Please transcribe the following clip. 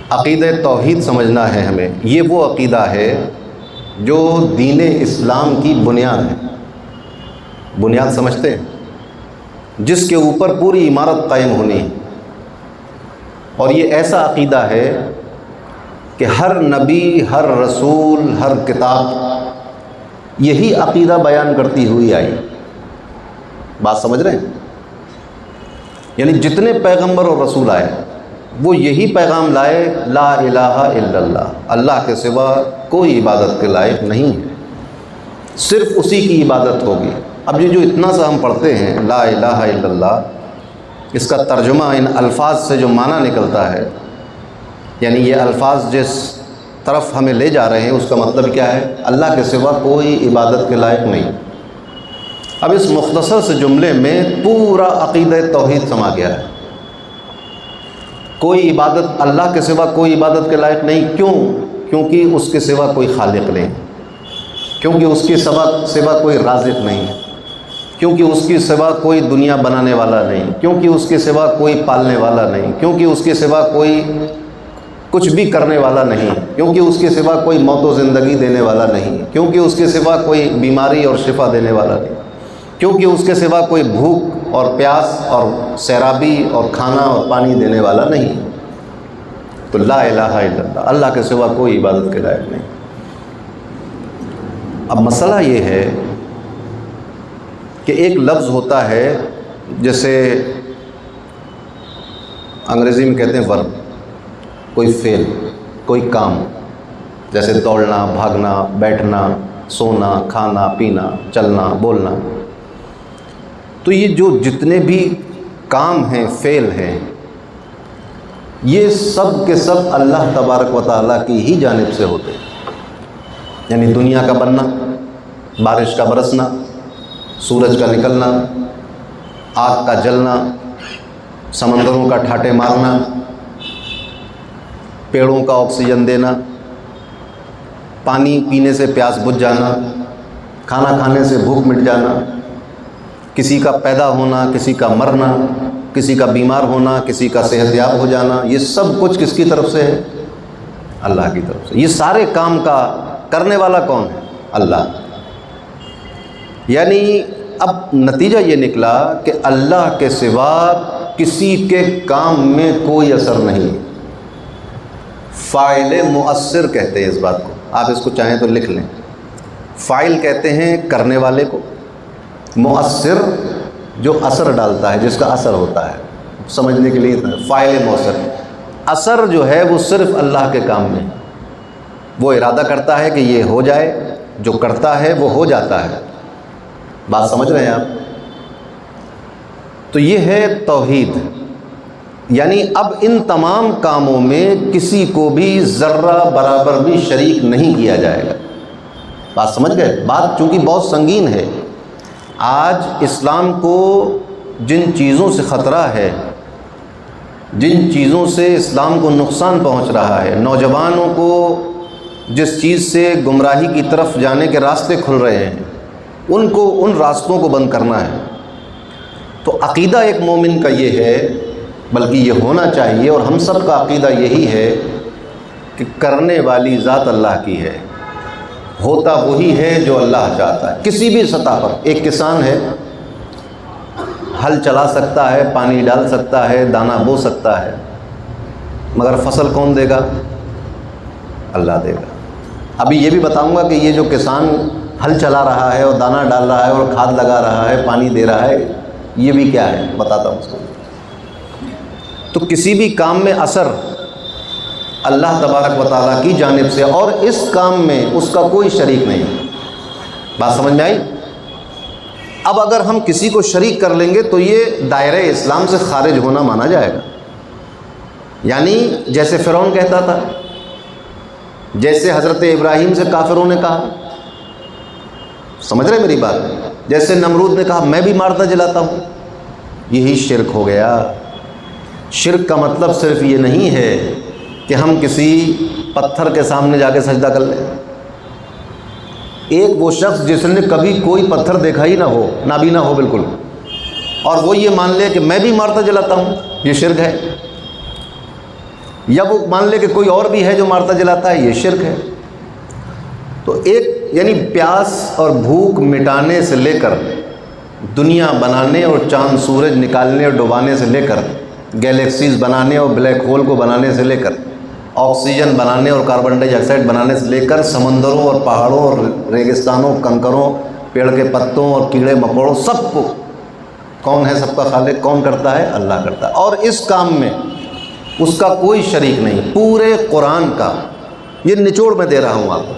عقیدہ توحید سمجھنا ہے ہمیں۔ یہ وہ عقیدہ ہے جو دین اسلام کی بنیاد ہے۔ بنیاد سمجھتے ہیں؟ جس کے اوپر پوری عمارت قائم ہونی ہے۔ اور یہ ایسا عقیدہ ہے کہ ہر نبی، ہر رسول، ہر کتاب یہی عقیدہ بیان کرتی ہوئی آئی۔ بات سمجھ رہے ہیں؟ یعنی جتنے پیغمبر اور رسول آئے وہ یہی پیغام لائے، لا الہ الا اللہ، اللہ کے سوا کوئی عبادت کے لائق نہیں ہے، صرف اسی کی عبادت ہوگی۔ اب یہ جو اتنا سا ہم پڑھتے ہیں لا الہ الا اللہ، اس کا ترجمہ ان الفاظ سے جو معنی نکلتا ہے، یعنی یہ الفاظ جس طرف ہمیں لے جا رہے ہیں اس کا مطلب کیا ہے؟ اللہ کے سوا کوئی عبادت کے لائق نہیں۔ اب اس مختصر سے جملے میں پورا عقیدہ توحید سما گیا ہے۔ کوئی عبادت، اللہ کے سوا کوئی عبادت کے لائق نہیں۔ کیوں؟ کیونکہ اس کے سوا کوئی خالق نہیں، کیونکہ اس کے سوا کوئی رازق نہیں، کیونکہ اس کے سوا کوئی دنیا بنانے والا نہیں، کیونکہ اس کے سوا کوئی پالنے والا نہیں، کیونکہ اس کے سوا کوئی کچھ بھی کرنے والا نہیں، کیونکہ اس کے سوا کوئی موت و زندگی دینے والا نہیں، کیونکہ اس کے سوا کوئی بیماری اور شفا دینے والا نہیں، کیونکہ اس کے سوا کوئی بھوک اور پیاس اور سیرابی اور کھانا اور پانی دینے والا نہیں۔ تو لا الہ الا اللہ، اللہ کے سوا کوئی عبادت کے لائق نہیں۔ اب مسئلہ یہ ہے کہ ایک لفظ ہوتا ہے، جیسے انگریزی میں کہتے ہیں ورب، کوئی فعل، کوئی کام، جیسے دوڑنا، بھاگنا، بیٹھنا، سونا، کھانا، پینا، چلنا، بولنا۔ تو یہ جو جتنے بھی کام ہیں، فعل ہیں، یہ سب کے سب اللہ تبارک و تعالیٰ کی ہی جانب سے ہوتے ہیں۔ یعنی دنیا کا بننا، بارش کا برسنا، سورج کا نکلنا، آگ کا جلنا، سمندروں کا ٹھاٹے مارنا، پیڑوں کا آکسیجن دینا، پانی پینے سے پیاس بجھ جانا، کھانا کھانے سے بھوک مٹ جانا، کسی کا پیدا ہونا، کسی کا مرنا، کسی کا بیمار ہونا، کسی کا صحت یاب ہو جانا، یہ سب کچھ کس کی طرف سے ہے؟ اللہ کی طرف سے۔ یہ سارے کام کا کرنے والا کون ہے؟ اللہ۔ یعنی اب نتیجہ یہ نکلا کہ اللہ کے سوا کسی کے کام میں کوئی اثر نہیں۔ فاعل مؤثر کہتے ہیں اس بات کو، آپ اس کو چاہیں تو لکھ لیں۔ فاعل کہتے ہیں کرنے والے کو، مؤثر جو اثر ڈالتا ہے، جس کا اثر ہوتا ہے۔ سمجھنے کے لیے فاعل مؤثر، اثر جو ہے وہ صرف اللہ کے کام میں، وہ ارادہ کرتا ہے کہ یہ ہو جائے، جو کرتا ہے وہ ہو جاتا ہے۔ بات سمجھ رہے ہیں آپ؟ تو یہ ہے توحید۔ یعنی اب ان تمام کاموں میں کسی کو بھی ذرہ برابر بھی شریک نہیں کیا جائے گا۔ بات سمجھ گئے؟ بات چونکہ بہت سنگین ہے۔ آج اسلام کو جن چیزوں سے خطرہ ہے، جن چیزوں سے اسلام کو نقصان پہنچ رہا ہے، نوجوانوں کو جس چیز سے گمراہی کی طرف جانے کے راستے کھل رہے ہیں، ان راستوں کو بند کرنا ہے۔ تو عقیدہ ایک مومن کا یہ ہے، بلکہ یہ ہونا چاہیے، اور ہم سب کا عقیدہ یہی ہے کہ کرنے والی ذات اللہ کی ہے، ہوتا وہی ہے جو اللہ چاہتا ہے۔ کسی بھی سطح پر ایک کسان ہے، ہل چلا سکتا ہے، پانی ڈال سکتا ہے، دانہ بو سکتا ہے، مگر فصل کون دے گا؟ اللہ دے گا۔ ابھی یہ بھی بتاؤں گا کہ یہ جو کسان ہل چلا رہا ہے اور دانہ ڈال رہا ہے اور کھاد لگا رہا ہے، پانی دے رہا ہے، یہ بھی کیا ہے بتاتا ہوں اس کو۔ تو کسی بھی کام میں اثر اللہ تبارک و تعالیٰ کی جانب سے، اور اس کام میں اس کا کوئی شریک نہیں۔ بات سمجھ میں آئی؟ اب اگر ہم کسی کو شریک کر لیں گے تو یہ دائرہ اسلام سے خارج ہونا مانا جائے گا۔ یعنی جیسے فرعون کہتا تھا، جیسے حضرت ابراہیم سے کافروں نے کہا، سمجھ رہے میری بات؟ جیسے نمرود نے کہا میں بھی مارتا جلاتا ہوں، یہی شرک ہو گیا۔ شرک کا مطلب صرف یہ نہیں ہے کہ ہم کسی پتھر کے سامنے جا کے سجدہ کر لیں۔ ایک وہ شخص جس نے کبھی کوئی پتھر دیکھا ہی نہ ہو، نابینا ہو بالکل، اور وہ یہ مان لے کہ میں بھی مارتا جلاتا ہوں، یہ شرک ہے۔ یا وہ مان لے کہ کوئی اور بھی ہے جو مارتا جلاتا ہے، یہ شرک ہے۔ تو ایک یعنی پیاس اور بھوک مٹانے سے لے کر دنیا بنانے اور چاند سورج نکالنے اور ڈبانے سے لے کر گیلیکسیز بنانے اور بلیک ہول کو بنانے سے لے کر آکسیجن بنانے اور کاربن ڈائی آکسائڈ بنانے سے لے کر سمندروں اور پہاڑوں اور ریگستانوں، کنکروں، پیڑ کے پتوں اور کیڑے مکوڑوں، سب کو کون ہے؟ سب کا خالق کون کرتا ہے؟ اللہ کرتا ہے۔ اور اس کام میں اس کا کوئی شریک نہیں۔ پورے قرآن کا یہ نچوڑ میں دے رہا ہوں آپ کو۔